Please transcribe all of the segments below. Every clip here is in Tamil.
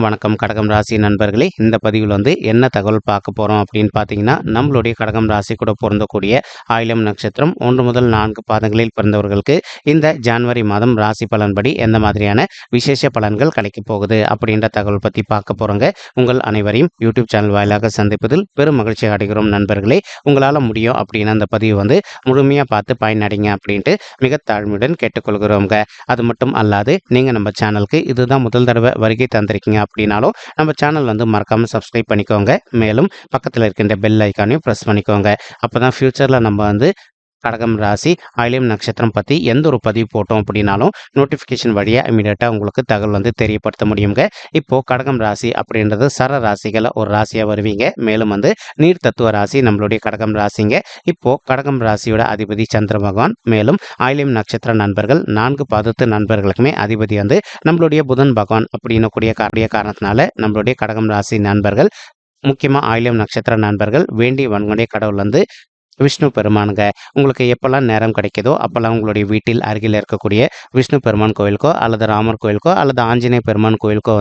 அனைவருக்கும் வணக்கம். கடகம் ராசி நண்பர்களே, இந்த பதிவில் என்ன தகவல் பார்க்க போகிறோம் அப்படின்னு பார்த்தீங்கன்னா, நம்மளுடைய கடகம் ராசி கூட பொருந்தக்கூடிய ஆயிலம் நட்சத்திரம் 1 முதல் 4 பாதங்களில் பிறந்தவர்களுக்கு இந்த ஜனவரி மாதம் ராசி பலன்படி எந்த மாதிரியான விசேஷ பலன்கள் கிடைக்க போகுது அப்படின்ற தகவல் பற்றி பார்க்க போகிறோங்க. உங்கள் அனைவரையும் யூடியூப் சேனல் வாயிலாக சந்திப்பதில் பெரும் மகிழ்ச்சி அடைகிறோம் நண்பர்களே. உங்களால் முடியும் அப்படின்னு அந்த பதிவு முழுமையாக பார்த்து பயனடைங்க அப்படின்ட்டு மிக தாழ்மையுடன் கேட்டுக்கொள்கிறோங்க. அது மட்டும் அல்லாது நீங்கள் நம்ம சேனலுக்கு இதுதான் முதல் தடவை வருகை தந்திருக்கீங்க அப்படின்னாலும் நம்ம சேனல் மறக்காம சப்ஸ்கிரைப் பண்ணிக்கோங்க. மேலும் பக்கத்தில் இருக்கின்ற பெல் ஐக்கானையும் ப்ரெஸ் பண்ணிக்கோங்க. அப்பதான் ஃபியூச்சரில் நம்ம கடகம் ராசி ஆயிலியம் நட்சத்திரம் பற்றி எந்த ஒரு பதிவு போட்டோம் அப்படின்னாலும் நோட்டிஃபிகேஷன் வழியாக இமீடியட்டாக உங்களுக்கு தகவல் தெரியப்படுத்த முடியுங்க. இப்போது கடகம் ராசி அப்படின்றது சர ராசிகளை ஒரு ராசியாக வருவீங்க. மேலும் நீர் தத்துவ ராசி நம்மளுடைய கடகம் ராசிங்க. இப்போது கடகம் ராசியோட அதிபதி சந்திர பகவான், மேலும் ஆயிலியம் நட்சத்திர நண்பர்கள் 4 பாதத்து நண்பர்களுக்குமே அதிபதி நம்மளுடைய புதன் பகவான் அப்படின்னு கூடிய காரணத்தினால நம்மளுடைய கடகம் ராசி நண்பர்கள், முக்கியமாக ஆயிலியம் நட்சத்திர நண்பர்கள் வேண்டி வன்கொண்டே கடவுள் விஷ்ணு பெருமானுங்க. உங்களுக்கு எப்போல்லாம் நேரம் கிடைக்குதோ அப்போல்லாம் உங்களுடைய வீட்டில் அருகில் இருக்கக்கூடிய விஷ்ணு பெருமான் கோயிலுக்கோ அல்லது ராமர் கோயிலுக்கோ அல்லது ஆஞ்சநேய பெருமான் கோயிலுக்கோ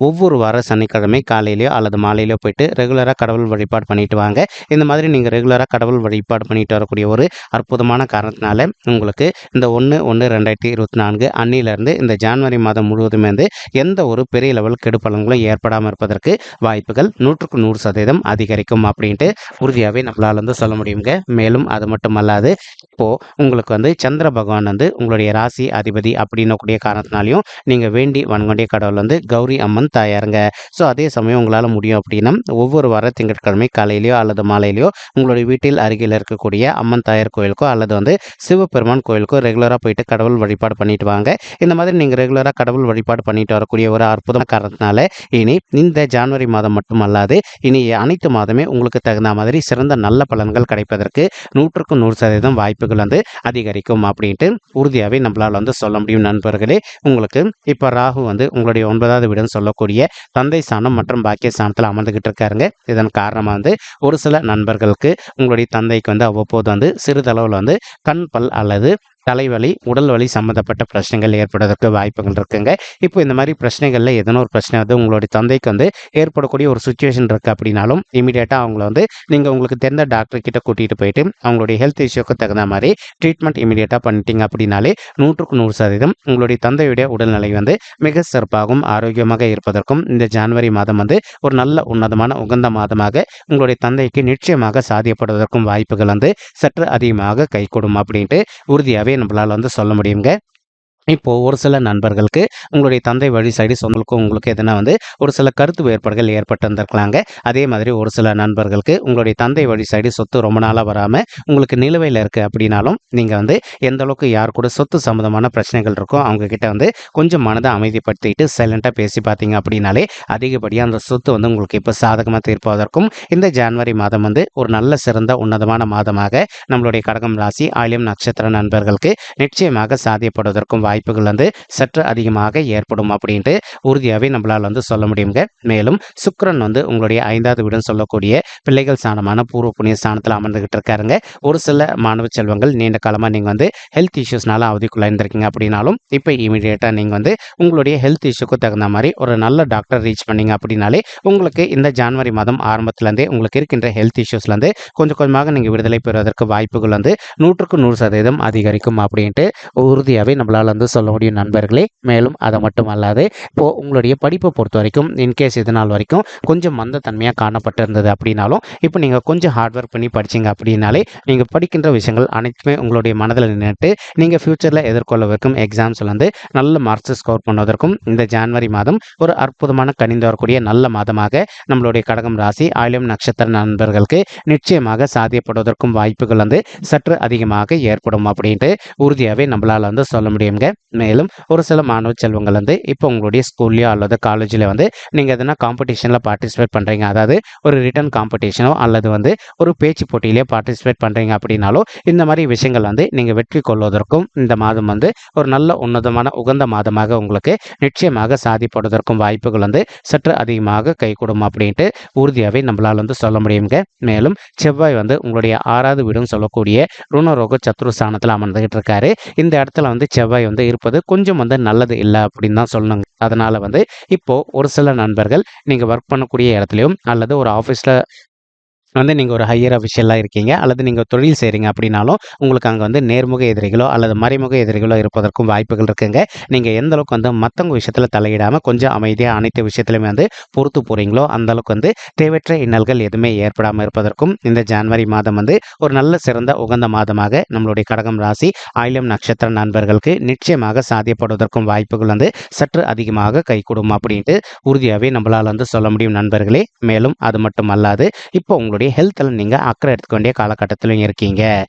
ஒவ்வொரு வார சனிக்கிழமை காலையிலையோ அல்லது மாலையிலையோ போயிட்டு ரெகுலராக கடவுள் வழிபாடு பண்ணிட்டு வாங்க. இந்த மாதிரி நீங்கள் ரெகுலராக கடவுள் வழிபாடு பண்ணிட்டு வரக்கூடிய ஒரு அற்புதமான காரணத்தினால உங்களுக்கு இந்த 1/1/2024 அன்னிலிருந்து இந்த ஜனவரி மாதம் முழுவதுமே எந்த ஒரு பெரிய லெவல் கெடுபலன்களும் ஏற்படாமல் இருப்பதற்கு வாய்ப்புகள் 100% அதிகரிக்கும் அப்படின்ட்டு உறுதியாகவே நம்மளால் சொல்ல முடியுங்க. மேலும் அது மட்டும் அல்லாது இப்போ உங்களுக்கு சந்திர பகவான் உங்களுடைய ராசி அதிபதி அப்படின்னக்கூடிய காரணத்தினாலையும் நீங்க வேண்டி வன்கொண்டிய கடவுள் கௌரி அம்மன் தாயாருங்க. ஸோ அதே சமயம் உங்களால் முடியும் அப்படின்னா ஒவ்வொரு வார திங்கட்கிழமை காலையிலையோ அல்லது மாலையிலையோ உங்களுடைய வீட்டில் அருகில் இருக்கக்கூடிய அம்மன் தாயார் கோயிலுக்கோ அல்லது சிவபெருமான் கோயிலுக்கோ ரெகுலராக போயிட்டு கடவுள் வழிபாடு பண்ணிட்டு வாங்க. இந்த மாதிரி நீங்க ரெகுலராக கடவுள் வழிபாடு பண்ணிட்டு வரக்கூடிய ஒரு அற்புதமான காரணத்தினால இனி இந்த ஜனவரி மாதம் மட்டும் அல்லாது இனி அனைத்து மாதமே உங்களுக்கு தகுந்த மாதிரி சிறந்த நல்ல பலன்கள் கிடைப்பதற்கு 100% வாய்ப்புகள் அதிகரிக்கும் அப்படின்ட்டு உறுதியாகவே நம்மளால் சொல்ல முடியும் நண்பர்களே. உங்களுக்கு இப்போ ராகு உங்களுடைய 9வது வீடுன்னு சொல்லக்கூடிய தந்தை ஸ்தானம் மற்றும் பாக்கிய ஸ்தானத்தில் அமர்ந்துகிட்டு இருக்காருங்க. இதன் காரணமாக ஒரு சில நண்பர்களுக்கு உங்களுடைய தந்தைக்கு அவ்வப்போது சிறிதளவில் கண் பல் அல்லது தலைவலி உடல் வலி சம்மந்தப்பட்ட பிரச்சனைகள் ஏற்படுவதற்கு வாய்ப்புகள் இருக்குங்க. இப்போ இந்த மாதிரி பிரச்சனைகளில் எதனா ஒரு பிரச்சனை உங்களுடைய தந்தைக்கு ஏற்படக்கூடிய ஒரு சுச்சுவேஷன் இருக்குது அப்படின்னாலும் இமீடியட்டாக அவங்கள நீங்கள் உங்களுக்கு தெரிந்த டாக்டர் கிட்ட கூட்டிகிட்டு போயிட்டு அவங்களுடைய ஹெல்த் இஷ்யூக்கு தகுந்த மாதிரி ட்ரீட்மெண்ட் இமீடியட்டாக பண்ணிட்டீங்க அப்படின்னாலே 100% உங்களுடைய தந்தையுடைய உடல்நிலை மிக சிறப்பாகவும் ஆரோக்கியமாக இருப்பதற்கும் இந்த ஜனவரி மாதம் ஒரு நல்ல உன்னதமான உகந்த மாதமாக உங்களுடைய தந்தைக்கு நிச்சயமாக சாத்தியப்படுவதற்கும் வாய்ப்புகள் சற்று அதிகமாக கைகூடும் அப்படின்ட்டு உறுதியாகவே நம்மளால் சொல்ல முடியுங்க. இப்போது ஒரு சில நண்பர்களுக்கு உங்களுடைய தந்தை வழி சைடு சொந்தங்களுக்கும் உங்களுக்கு எதனா ஒரு சில கருத்து வேறுபாடுகள் ஏற்பட்டிருந்திருக்கலாங்க. அதே மாதிரி ஒரு சில நண்பர்களுக்கு உங்களுடைய தந்தை வழி சைடு சொத்து ரொம்ப நாளாக வராமல் உங்களுக்கு நிலுவையில் இருக்குது அப்படின்னாலும் நீங்கள் எந்த அளவுக்கு யார் கூட சொத்து சம்மந்தமான பிரச்சனைகள் இருக்கோ அவங்கக்கிட்ட கொஞ்சம் மனதை அமைதிப்படுத்திட்டு சைலண்ட்டாக பேசி பார்த்தீங்க அப்படின்னாலே அதிகப்படியாக அந்த சொத்து உங்களுக்கு இப்போ சாதகமாக தீர்ப்பதற்கும் இந்த ஜனவரி மாதம் ஒரு நல்ல சிறந்த உன்னதமான மாதமாக நம்மளுடைய கடகம் ராசி ஆயிலியம் நட்சத்திர நண்பர்களுக்கு நிச்சயமாக சாத்தியப்படுவதற்கும் வாய்ப்புகள் சற்று அதிகமாக ஏற்படும் அப்படின்ட்டு உறுதியாகவே நம்மளால் சொல்ல முடியுங்க. மேலும் சுக்கிரன் உங்களுடைய 5வது வீடுன்னு சொல்லக்கூடிய பிள்ளைகள் ஸ்தானமான பூர்வ புண்ணிய ஸ்தானத்தில் அமர்ந்துகிட்டு இருக்காருங்க. ஒரு சில மாணவ செல்வங்கள் நீண்ட காலமாக நீங்கள் ஹெல்த் இஷ்யூஸ்னால அவதிக்குள்ளாயிருந்திருக்கீங்க அப்படின்னாலும் இப்போ இமீடியட்டாக நீங்கள் உங்களுடைய ஹெல்த் இஷ்யூக்கு தகுந்த மாதிரி ஒரு நல்ல டாக்டர் ரீச் பண்ணீங்க அப்படின்னாலே உங்களுக்கு இந்த ஜனவரி மாதம் ஆரம்பத்துலேருந்தே உங்களுக்கு இருக்கின்ற ஹெல்த் இஷ்யூஸ்லேருந்து கொஞ்சம் கொஞ்சமாக நீங்கள் விடுதலை பெறுவதற்கு வாய்ப்புகள் 100% அதிகரிக்கும் அப்படின்ட்டு உறுதியாகவே நம்மளால் சொல்ல முடியும் நண்பர்களே. மேலும் அதை மட்டும் அல்லாது இப்போது உங்களுடைய படிப்பை பொறுத்த வரைக்கும் இன்கேஸ் இது நாள் வரைக்கும் கொஞ்சம் மந்தத்தன்மையாக காணப்பட்டிருந்தது அப்படின்னாலும் இப்போ நீங்கள் கொஞ்சம் ஹார்ட் ஒர்க் பண்ணி படிச்சிங்க அப்படின்னாலே நீங்கள் படிக்கின்ற விஷயங்கள் அனைத்துமே உங்களுடைய மனதில் நின்றுட்டு நீங்கள் ஃப்யூச்சரில் எதிர்கொள்ளவிருக்கும் எக்ஸாம்ஸ் நல்ல மார்க்ஸ் ஸ்கோர் பண்ணுவதற்கும் இந்த ஜனவரி மாதம் ஒரு அற்புதமான கனிந்து வரக்கூடிய நல்ல மாதமாக நம்மளுடைய கடகம் ராசி ஆயிலியம் நட்சத்திர நண்பர்களுக்கு நிச்சயமாக சாத்தியப்படுவதற்கும் வாய்ப்புகள் சற்று அதிகமாக ஏற்படும் அப்படின்ட்டு உறுதியாகவே நம்மளால் சொல்ல முடியுங்க. மேலும் ஒரு சில மாணவ செல்வங்கள் இப்போ உங்களுடைய ஸ்கூல்லையோ அல்லது காலேஜில் நீங்கள் எதனா காம்படிஷனில் பார்ட்டிசிபேட் பண்ணுறீங்க, அதாவது ஒரு ரிட்டன் காம்படிஷனோ அல்லது ஒரு பேச்சு போட்டியிலேயே பார்ட்டிசிபேட் பண்ணுறீங்க அப்படின்னாலும் இந்த மாதிரி விஷயங்கள் நீங்கள் வெற்றி கொள்வதற்கும் இந்த மாதம் ஒரு நல்ல உன்னதமான உகந்த மாதமாக உங்களுக்கு நிச்சயமாக சாதிப்படுவதற்கும் வாய்ப்புகள் சற்று அதிகமாக கைகூடும் அப்படின்ட்டு உறுதியாகவே நம்மளால் சொல்ல முடியுங்க. மேலும் செவ்வாய் உங்களுடைய 6வது வீடுன்னு சொல்லக்கூடிய ருணரோக சத்ரு ஸ்தானத்தில் அமர்ந்துகிட்டு இருக்காரு. இந்த இடத்துல செவ்வாய் வந்து இருப்பது கொஞ்சம் வந்து நல்லது இல்லை அப்படின்னு தான் சொல்லணுங்க. அதனால வந்து இப்போ ஒரு சில நண்பர்கள் நீங்க ஒர்க் பண்ணக்கூடிய இடத்துலயும் அல்லது ஒரு ஆஃபீஸ்ல வந்து நீங்க ஒரு ஹையர் அஃபிஷியலா இருக்கீங்க அல்லது நீங்க தொழில் செய்றீங்க அப்படின்னாலும், உங்களுக்கு அங்க வந்து நேர்முக எதிரிகளோ அல்லது மறைமுக எதிரிகளோ இருப்பதற்கும் வாய்ப்புகள் இருக்குங்க. நீங்க எந்த அளவுக்கு வந்து மத்தவங்க விஷயத்துல தலையிடாம கொஞ்சம் அமைதியா அனைத்து விஷயத்திலுமே வந்து பொறுத்து போறீங்களோ, அந்த அளவுக்கு வந்து தேவையற்ற இன்னல்கள் எதுவுமே ஏற்படாம இருப்பதற்கும் இந்த ஜான்வரி மாதம் வந்து ஒரு நல்ல சிறந்த உகந்த மாதமாக நம்மளுடைய கடகம் ராசி, ஆயில்யம் நட்சத்திர நண்பர்களுக்கு நிச்சயமாக சாத்தியப்படுவதற்கும் வாய்ப்புகள் வந்து சற்று அதிகமாக கைகூடும் அப்படின்ட்டு உறுதியாவே நம்மளால வந்து சொல்ல முடியும் நண்பர்களே. மேலும் அது மட்டும் அல்லாது, இப்போ உங்களுடைய ஹெல்த்ல நீங்க அக்கறை எடுத்துக்க வேண்டிய காலகட்டத்திலும் இருக்கீங்க.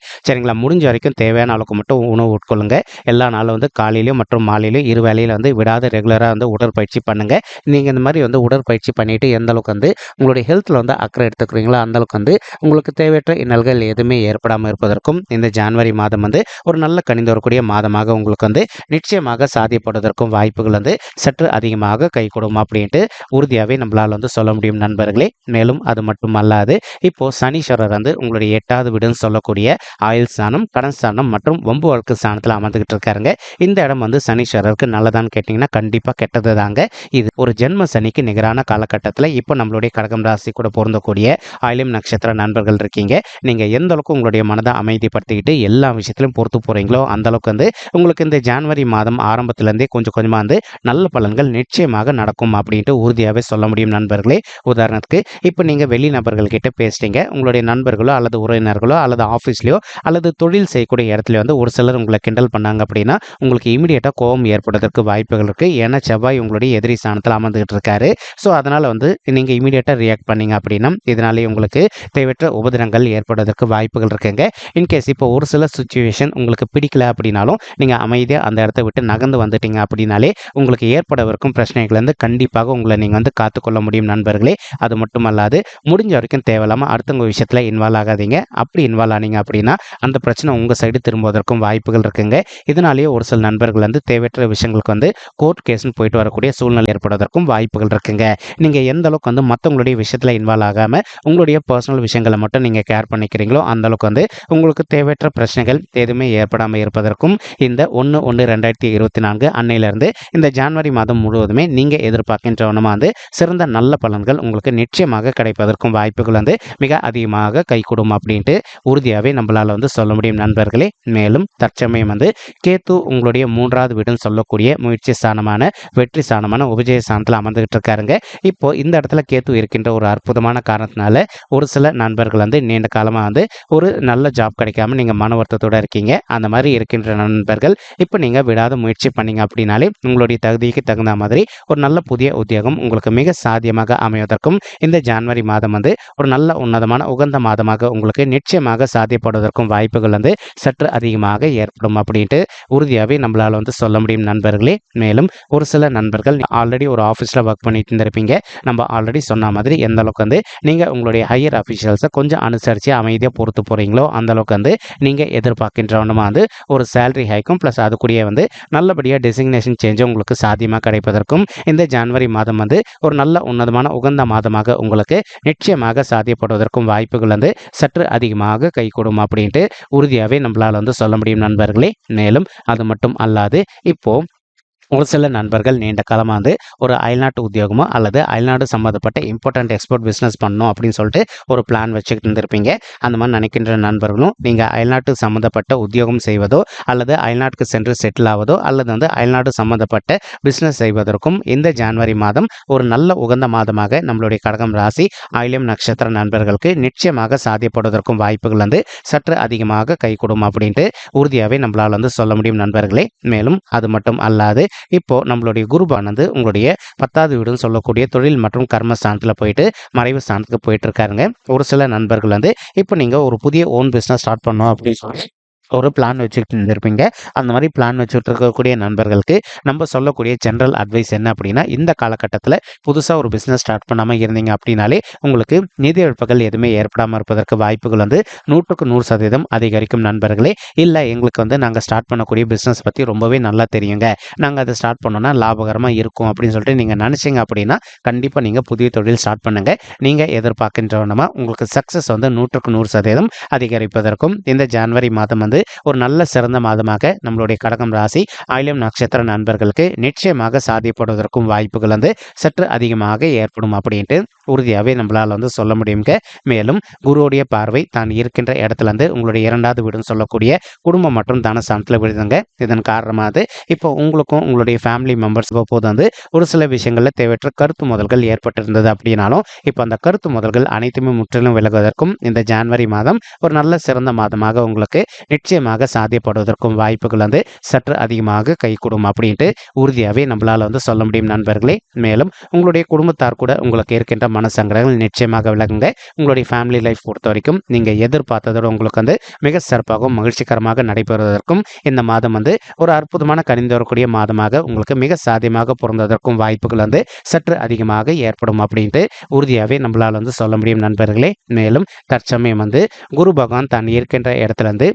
சரிங்களா? முடிஞ்ச வரைக்கும் தேவையான அளவுக்கு மட்டும் உணவு உட்கொள்ளுங்க. எல்லா நாளும் வந்து காலையிலயும் மற்றும் மாலையிலயும் இரு வேளையில வந்து விடாத ரெகுலரா வந்து உடற்பயிற்சி பண்ணுங்க. நீங்க இந்த மாதிரி வந்து உடற்பயிற்சி பண்ணிட்டு எந்த அளவுக்கு வந்து உங்களுடைய ஹெல்த்ல வந்து அக்கறை எடுத்துக்கிறீங்களோ, அந்த அளவுக்கு வந்து உங்களுக்கு தேவையற்ற இன்னல்கள் எதுவுமே ஏற்படாம இருப்பதற்கும் இந்த ஜான்வரி மாதம் வந்து ஒரு நல்ல கனிந்து வரக்கூடிய மாதமாக உங்களுக்கு வந்து நிச்சயமாக சாத்தியப்படுவதற்கும் வாய்ப்புகள் வந்து சற்று அதிகமாக கைகூடும் அப்படின்ட்டு உறுதியாவே நம்மளால வந்து சொல்ல முடியும் நண்பர்களே. மேலும் அது மட்டும் அல்லாது, இப்போ சனீஸ்வரர் வந்து உங்களுடைய 8வது வீடுன்னு சொல்லக்கூடிய ஆயுள் ஸ்தானம், கடன் ஸ்தானம் மற்றும் வம்பு வழக்கு ஸ்தானத்துல அமர்ந்துகிட்டு இருக்காருங்க. இந்த இடம் வந்து சனீஸ்வரருக்கு நல்லதான்னு கேட்டீங்கன்னா கண்டிப்பா கெட்டது தாங்க. இது ஒரு ஜென்ம சனிக்கு நிகரான காலகட்டத்துல இப்போ நம்மளுடைய கடகம் ராசி கூட பொருந்தக்கூடிய ஆயில்யம் நட்சத்திர நண்பர்கள் இருக்கீங்க. நீங்க எந்த அளவுக்கு உங்களுடைய மனதை அமைதிப்படுத்திக்கிட்டு எல்லா விஷயத்திலும் பொறுத்து போறீங்களோ, அந்த அளவுக்கு வந்து உங்களுக்கு இந்த ஜான்வரி மாதம் ஆரம்பத்துல இருந்தே கொஞ்சம் கொஞ்சமா வந்து நல்ல பலன்கள் நிச்சயமாக நடக்கும் அப்படின்ட்டு உறுதியாவே சொல்ல முடியும் நண்பர்களே. உதாரணத்துக்கு இப்போ நீங்க வெளி நபர்கள் கிட்ட பேசிட்டீங்க. உங்களுடைய நண்பர்களோ அல்லது உறவினர்களோ அல்லது ஆஃபீஸ்லயோ அல்லது தொழில் செய்யக்கூடிய இடத்துல வந்து ஒரு சிலர் உங்களை கிண்டல் பண்ணாங்க அப்படின்னா, உங்களுக்கு இமிடியேட்டா கோபம் ஏற்படுவதற்கு வாய்ப்புகள் இருக்கு. ஏன்னா செவ்வாய் உங்களுடைய எதிரி ஸ்தானத்துல அமர்ந்துகிட்டு இருக்காரு. ஸோ அதனால வந்து நீங்க இமிடியேட்டா ரியாக்ட் பண்ணீங்க அப்படின்னா, இதனாலேயே உங்களுக்கு தேவையற்ற உபதிரங்கள் ஏற்படுவதற்கு வாய்ப்புகள் இருக்குங்க. இன்கேஸ் இப்போ ஒரு சில சுச்சுவேஷன் உங்களுக்கு பிடிக்கல அப்படின்னாலும், நீங்க அமைதியா அந்த இடத்த விட்டு நகர்ந்து வந்துட்டீங்க அப்படின்னாலே, உங்களுக்கு ஏற்படவிருக்கும் பிரச்சனைகள் வந்து கண்டிப்பாக உங்களை நீங்க வந்து காத்துக்கொள்ள முடியும் நண்பர்களே. அது மட்டுமல்லாது, முடிஞ்ச வரைக்கும் தேவையில்லாம அடுத்தவங்க விஷயத்துல இன்வால்வ் ஆகாதீங்க. அப்படி இன்வால்வ் ஆனீங்க அப்படின்னா, அந்த பிரச்சனை உங்க சைடு திரும்புவதற்கும் வாய்ப்புகள் இருக்குங்க. இதனாலேயே ஒரு சில நண்பர்கள் வந்து தேவையற்ற விஷயங்களுக்கு வந்து கோர்ட் கேஸ்ன்னு போயிட்டு வரக்கூடிய சூழ்நிலை ஏற்படுவதற்கும் வாய்ப்புகள் இருக்குங்க. நீங்க எந்த அளவுக்கு வந்து மத்தவங்களுடைய விஷயத்துல இன்வால்வ் ஆகாம உங்களுடைய பர்சனல் விஷயங்களை மட்டும் நீங்க கேர் பண்ணிக்கிறீங்களோ, அந்த அளவுக்கு வந்து உங்களுக்கு தேவையற்ற பிரச்சனைகள் எதுவுமே ஏற்படாம இருப்பதற்கும் இந்த 1/1/2024 அன்னையிலிருந்து இந்த ஜான்வரி மாதம் முழுவதுமே நீங்க எதிர்பார்க்கின்றவனமா வந்து சிறந்த நல்ல பலன்கள் உங்களுக்கு நிச்சயமாக கிடைப்பதற்கும் வாய்ப்புகள் வந்து மிக அதிகமாக கைகூடும் அப்படின்ட்டு உறுதியாவே நம்மளால வந்து சொல்ல முடியும் நண்பர்களே. மேலும் தற்சமயம் வந்து கேத்து உங்களுடைய 3வது வீடுன்னு சொல்லக்கூடிய முயற்சி ஸ்தானமான வெற்றி ஸ்தானமான உபஜய ஸ்தானத்துல அமர்ந்துகிட்டு இருக்காருங்க. இப்போ இந்த இடத்துல கேத்து இருக்கின்ற ஒரு அற்புதமான காரணத்தினால ஒரு சில நண்பர்கள் வந்து நீண்ட காலமா வந்து ஒரு நல்ல ஜாப் கிடைக்காம நீங்க மன வருத்தத்தோட இருக்கீங்க. அந்த மாதிரி இருக்கின்ற நண்பர்கள் இப்போ நீங்க விடாத முயற்சி பண்ணீங்க அப்படின்னாலே உங்களுடைய தகுதிக்கு தகுந்த மாதிரி ஒரு நல்ல புதிய உத்தியோகம் உங்களுக்கு மிக சாத்தியமாக அமைவதற்கும் இந்த ஜான்வரி மாதம் வந்து ஒரு நல்ல உன்னதமான உகந்த மாதமாக உங்களுக்கு நிச்சயமாக சாத்தியப்படுவதற்கும் வாய்ப்புகள் வந்து சற்று அதிகமாக ஏற்படும் அப்படின்ட்டு உறுதியாவே நம்மளால வந்து சொல்ல முடியும் நண்பர்களே. மேலும் ஒரு சில நண்பர்கள் ஆல்ரெடி ஒரு ஆஃபீஸில் ஒர்க் பண்ணிட்டு இருந்திருப்பீங்க. நம்ம ஆல்ரெடி சொன்ன மாதிரி எந்த அளவுக்கு வந்து நீங்க உங்களுடைய ஹையர் அஃபிஷியல்ஸை கொஞ்சம் அனுசரித்து அமைதியாக பொறுத்து போறீங்களோ, அந்த அளவுக்கு வந்து நீங்க எதிர்பார்க்கின்றவனமா வந்து ஒரு சேலரி ஹைக்கும் ப்ளஸ் அது கூடயே வந்து நல்லபடியாக டெசிக்னேஷன் சேஞ்சும் உங்களுக்கு சாத்தியமாக கிடைப்பதற்கும் இந்த ஜான்வரி மாதம் வந்து ஒரு நல்ல உன்னதமான உகந்த மாதமாக உங்களுக்கு நிச்சயமாக சாத்தியப்படுவதற்கும் வாய்ப்புகள் வந்து சற்று அதிகமாக கைகூடும் அப்படின்ட்டு உறுதியாகவே நம்மளால் வந்து சொல்ல முடியும் நண்பர்களே. மேலும் அது மட்டும் அல்லாது இப்போ ஒரு சில நண்பர்கள் நீண்ட காலமாக வந்து ஒரு அயல்நாட்டு உத்தியோகமோ அல்லது அயல்நாடு சம்மந்தப்பட்ட இம்பார்ட்டன்ட் எக்ஸ்போர்ட் பிஸ்னஸ் பண்ணணும் அப்படின்னு சொல்லிட்டு ஒரு பிளான் வச்சுக்கிட்டு இருந்திருப்பீங்க. அந்த மாதிரி நினைக்கின்ற நண்பர்களும் நீங்கள் அயல்நாட்டு சம்மந்தப்பட்ட உத்தியோகம் செய்வதோ அல்லது அயல்நாட்டுக்கு சென்று செட்டில் ஆவதோ அல்லது வந்து அயல்நாடு சம்மந்தப்பட்ட பிஸ்னஸ் செய்வதற்கும் இந்த ஜான்வரி மாதம் ஒரு நல்ல உகந்த மாதமாக நம்மளுடைய கடகம் ராசி ஆயில்யம் நட்சத்திர நண்பர்களுக்கு நிச்சயமாக சாத்தியப்படுவதற்கும் வாய்ப்புகள் வந்து சற்று அதிகமாக கைகூடும் அப்படின்ட்டு உறுதியாகவே நம்மளால் வந்து சொல்ல முடியும் நண்பர்களே. மேலும் அது மட்டும் அல்லாது இப்போ நம்மளுடைய குருபானது உங்களுடைய 10வது வீடுன்னு சொல்லக்கூடிய தொழில் மற்றும் கர்மஸ்தானத்தில் போயிட்டு மறைவு ஸ்தானத்துக்கு போயிட்டு இருக்காருங்க. ஒரு சில நண்பர்கள் வந்து இப்போ நீங்கள் ஒரு புதிய ஓன் பிஸ்னஸ் ஸ்டார்ட் பண்ணணும் அப்படின்னு சொல்லி ஒரு பிளான் வச்சுக்கிட்டு இருந்திருப்பீங்க. அந்த மாதிரி பிளான் வச்சுட்டு இருக்கக்கூடிய நண்பர்களுக்கு நம்ம சொல்லக்கூடிய ஜென்ரல் அட்வைஸ் என்ன அப்படின்னா, இந்த காலகட்டத்தில் புதுசாக ஒரு பிஸ்னஸ் ஸ்டார்ட் பண்ணாமல் இருந்தீங்க அப்படின்னாலே உங்களுக்கு நிதி இழப்புகள் எதுவுமே ஏற்படாமல் இருப்பதற்கு வாய்ப்புகள் வந்து 100க்கு 100% அதிகரிக்கும் நண்பர்களே. இல்லை எங்களுக்கு வந்து நாங்கள் ஸ்டார்ட் பண்ணக்கூடிய பிஸ்னஸ் பற்றி ரொம்பவே நல்லா தெரியுங்க, நாங்கள் அதை ஸ்டார்ட் பண்ணோன்னா லாபகரமாக இருக்கும் அப்படின்னு சொல்லிட்டு நீங்கள் நினச்சிங்க அப்படின்னா கண்டிப்பாக நீங்கள் புதிய தொழில் ஸ்டார்ட் பண்ணுங்கள். நீங்கள் எதிர்பார்க்கின்றவனமா உங்களுக்கு சக்ஸஸ் வந்து 100க்கு 100% அதிகரிப்பதற்கும் இந்த ஜான்வரி மாதம் வந்து ஒரு நல்ல சிறந்த மாதமாக நம்மளுடைய கடகம் ராசி ஆயில்யம் நட்சத்திர நண்பர்களுக்கு நிச்சயமாக சாத்தியப்படுவதற்கும் வாய்ப்புகள் வந்து சற்று அதிகமாக ஏற்படும் அப்படின்ட்டு உறுதியாகவே நம்மளால் வந்து சொல்ல முடியுங்க. மேலும் குருவுடைய பார்வை தான் இருக்கின்ற இடத்துல இருந்து உங்களுடைய 2வது வீடுன்னு சொல்லக்கூடிய குடும்பம் மற்றும் தனஸ்தானத்தில் விழுதுங்க. இதன் காரணமாக இப்போ உங்களுக்கும் உங்களுடைய ஃபேமிலி மெம்பர்ஸ் போது வந்து ஒரு சில விஷயங்களில் தேவையற்ற கருத்து மோதல்கள் ஏற்பட்டிருந்தது அப்படின்னாலும் இப்போ அந்த கருத்து மோதல்கள் அனைத்துமே முற்றிலும் விலகுவதற்கும் இந்த ஜனவரி மாதம் ஒரு நல்ல சிறந்த மாதமாக உங்களுக்கு நிச்சயமாக சாத்தியப்படுவதற்கும் வாய்ப்புகள் வந்து சற்று அதிகமாக கைகூடும் அப்படின்ட்டு உறுதியாகவே நம்மளால் வந்து சொல்ல முடியும் நண்பர்களே. மேலும் உங்களுடைய குடும்பத்தார் கூட உங்களுக்கு இருக்கின்ற மனசங்கடங்கள் நிச்சயமாக விலகுங்க. உங்களுடைய ஃபேமிலி லைஃப் பொறுத்த வரைக்கும் நீங்கள் எதிர்பார்த்ததோடு உங்களுக்கு வந்து மிக சிறப்பாகவும் மகிழ்ச்சிகரமாக நடைபெறுவதற்கும் இந்த மாதம் வந்து ஒரு அற்புதமான கனிந்து வரக்கூடிய மாதமாக உங்களுக்கு மிக சாத்தியமாக பொருந்ததற்கும் வாய்ப்புகள் வந்து சற்று அதிகமாக ஏற்படும் அப்படின்ட்டு உறுதியாகவே நம்மளால் வந்து சொல்ல முடியும் நண்பர்களே. மேலும் தற்சமயம் வந்து குரு பகவான் தான் இருக்கின்ற இடத்துல இருந்து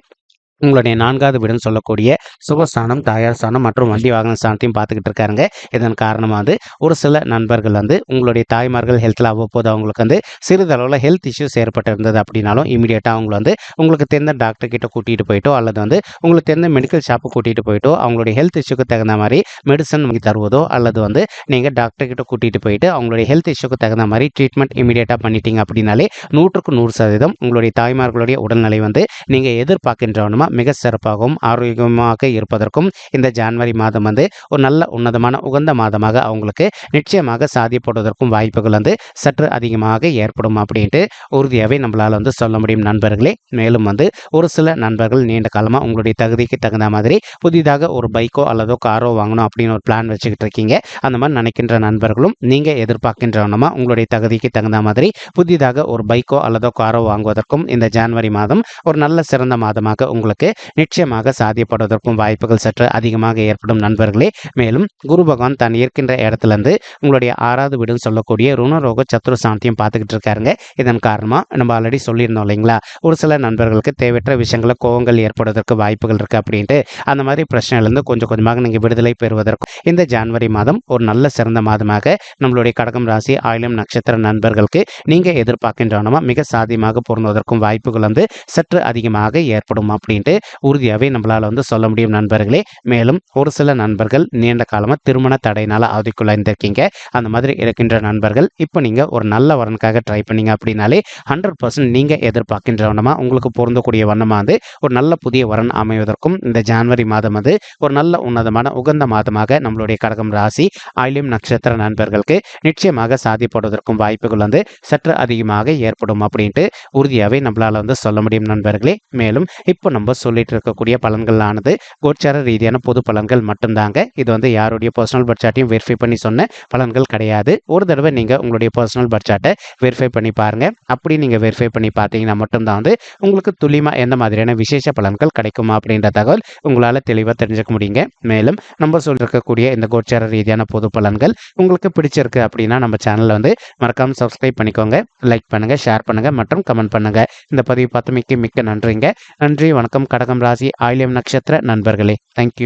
உங்களுடைய 4வது வீடுன்னு சொல்லக்கூடிய சுகஸ்தானம், தாயார் ஸ்தானம் மற்றும் வண்டி வாகன ஸ்தானத்தையும் பார்த்துக்கிட்டு இருக்காருங்க. இதன் காரணமாக வந்து ஒரு சில நண்பர்கள் வந்து உங்களுடைய தாய்மார்கள் ஹெல்த்தில் அவ்வப்போது அவங்களுக்கு வந்து சிறிதளவில் ஹெல்த் இஷ்யூஸ் ஏற்பட்டிருந்தது அப்படின்னாலும் இமீடியட்டாக அவங்கள வந்து உங்களுக்கு தெரிந்த டாக்டர் கிட்ட கூட்டிகிட்டு போயிட்டோ அல்லது வந்து உங்களுக்கு தெரிந்த மெடிக்கல் ஷாப்பு கூட்டிகிட்டு போயிட்டோ அவங்களுடைய ஹெல்த் இஷ்யூக்கு தகுந்த மாதிரி மெடிசன் வாங்கி தருவதோ அல்லது வந்து நீங்கள் டாக்டர் கிட்ட கூட்டிகிட்டு போயிட்டு அவங்களுடைய ஹெல்த் இஷ்யூக்கு தகுந்த மாதிரி ட்ரீட்மெண்ட் இமீடியட்டாக பண்ணிட்டீங்க அப்படின்னாலே 100க்கு 100% உங்களுடைய தாய்மார்களுடைய உடல்நிலை வந்து நீங்கள் எதிர்பார்க்கின்றவனுமா மிக சிறப்பாகவும் ஆரோக்கியமாக இருப்பதற்கும் இந்த ஜனவரி மாதம் வந்து ஒரு நல்ல உன்னதமான உகந்த மாதமாக அவங்களுக்கு நிச்சயமாக சாத்தியப்படுவதற்கும் வாய்ப்புகள் வந்து சற்று அதிகமாக ஏற்படும் அப்படின்ட்டு உறுதியாகவே நம்மளால் வந்து சொல்ல முடியும் நண்பர்களே. மேலும் வந்து ஒரு சில நண்பர்கள் நீண்ட காலமாக உங்களுடைய தகுதிக்கு தகுந்த மாதிரி புதிதாக ஒரு பைக்கோ அல்லதோ காரோ வாங்கணும் அப்படின்னு ஒரு பிளான் வச்சுக்கிட்டு இருக்கீங்க. அந்த மாதிரி நினைக்கின்ற நண்பர்களும் நீங்கள் எதிர்பார்க்கின்றவனமா உங்களுடைய தகுதிக்கு தகுந்த மாதிரி புதிதாக ஒரு பைக்கோ அல்லதோ காரோ வாங்குவதற்கும் இந்த ஜனவரி மாதம் ஒரு நல்ல சிறந்த மாதமாக உங்களுக்கு நிச்சயமாக சாத்தியப்படுவதற்கும் வாய்ப்புகள் சற்று அதிகமாக ஏற்படும் நண்பர்களே. மேலும் குரு பகவான் தான் இருக்கின்ற இடத்துல இருந்து உங்களுடைய 6வது வீடுன்னு சொல்லக்கூடிய ருணரோக சத்துரு சாந்தியம் பார்த்துக்கிட்டு இருக்காருங்க. இதன் காரணமாக நம்ம ஆல்ரெடி சொல்லியிருந்தோம் இல்லைங்களா, ஒரு சில நண்பர்களுக்கு தேவையற்ற விஷயங்கள கோவங்கள் ஏற்படுவதற்கு வாய்ப்புகள் இருக்குது அப்படின்ட்டு. அந்த மாதிரி பிரச்சனையிலேருந்து கொஞ்சம் கொஞ்சமாக நீங்கள் விடுதலை பெறுவதற்கும் இந்த ஜனவரி மாதம் ஒரு நல்ல சிறந்த மாதமாக நம்மளுடைய கடகம் ராசி ஆயில்யம் நட்சத்திர நண்பர்களுக்கு நீங்கள் எதிர்பார்க்கின்றவனமா மிக சாத்தியமாக பொருந்துவதற்கும் வாய்ப்புகள் வந்து சற்று அதிகமாக ஏற்படும் அப்படின்ட்டு உறுதியாகவே நம்மளால் வந்து சொல்ல முடியும் நண்பர்களே. மேலும் ஒரு சில நண்பர்கள் நீண்ட காலமாக திருமண தடையினால் அவதிக்குள்ளாயிருந்திருக்கீங்க. அந்த மாதிரி இருக்கின்ற நண்பர்கள் இப்போ நீங்கள் ஒரு நல்ல வரனுக்காக ட்ரை பண்ணீங்க அப்படின்னாலே 100% நீங்கள் எதிர்பார்க்கின்றவனமா உங்களுக்கு பொருந்தக்கூடிய வண்ணமாக வந்து ஒரு நல்ல புதிய வரன் அமைவதற்கும் இந்த ஜனவரி மாதம் வந்து ஒரு நல்ல உன்னதமான உகந்த மாதமாக நம்மளுடைய கடகம் ராசி ஆயில்யம் நட்சத்திர நண்பர்களுக்கு நிச்சயமாக சாத்தியப்படுவதற்கும் வாய்ப்புகள் வந்து சற்று அதிகமாக ஏற்படும் அப்படின்ட்டு உறுதியாகவே நம்மளால் வந்து சொல்ல முடியும் நண்பர்களே. மேலும் இப்போ நம்ம சொல்லிட்டு இருக்கக்கூடிய பலன்களானது கோச்சார ரீதியான பொது பலன்கள் மட்டும்தாங்க. இது வந்து யாருடைய பர்சனல் பட்ஜெட்டையும் வெரிஃபை பண்ணி சொன்ன பலன்கள் கிடையாது. ஒரு தடவை நீங்கள் உங்களுடைய பர்சனல் பட்ஜெட்டை வெரிஃபை பண்ணி பாருங்கள். அப்படி நீங்கள் வெரிஃபை பண்ணி பார்த்தீங்கன்னா மட்டும்தான் வந்து உங்களுக்கு துல்லியமாக எந்த மாதிரியான விசேஷ பலன்கள் கிடைக்குமா அப்படின்ற தகவல் உங்களால் தெளிவாக தெரிஞ்சுக்க முடியுங்க. மேலும் நம்ம சொல்லிருக்கக்கூடிய இந்த கோச்சார ரீதியான பொது பலன்கள் உங்களுக்கு பிடிச்சிருக்கு அப்படின்னா நம்ம சேனலை வந்து மறக்காமல் சப்ஸ்கிரைப் பண்ணிக்கோங்க, லைக் பண்ணுங்கள், ஷேர் பண்ணுங்கள் மற்றும் கமெண்ட் பண்ணுங்கள். இந்த பதிவு பார்த்தமைக்கு மிக்க நன்றிங்க. நன்றி, வணக்கம். கடகம் ராசி ஆயில்யம் நட்சத்திர நண்பர்களே. தேங்க்யூ.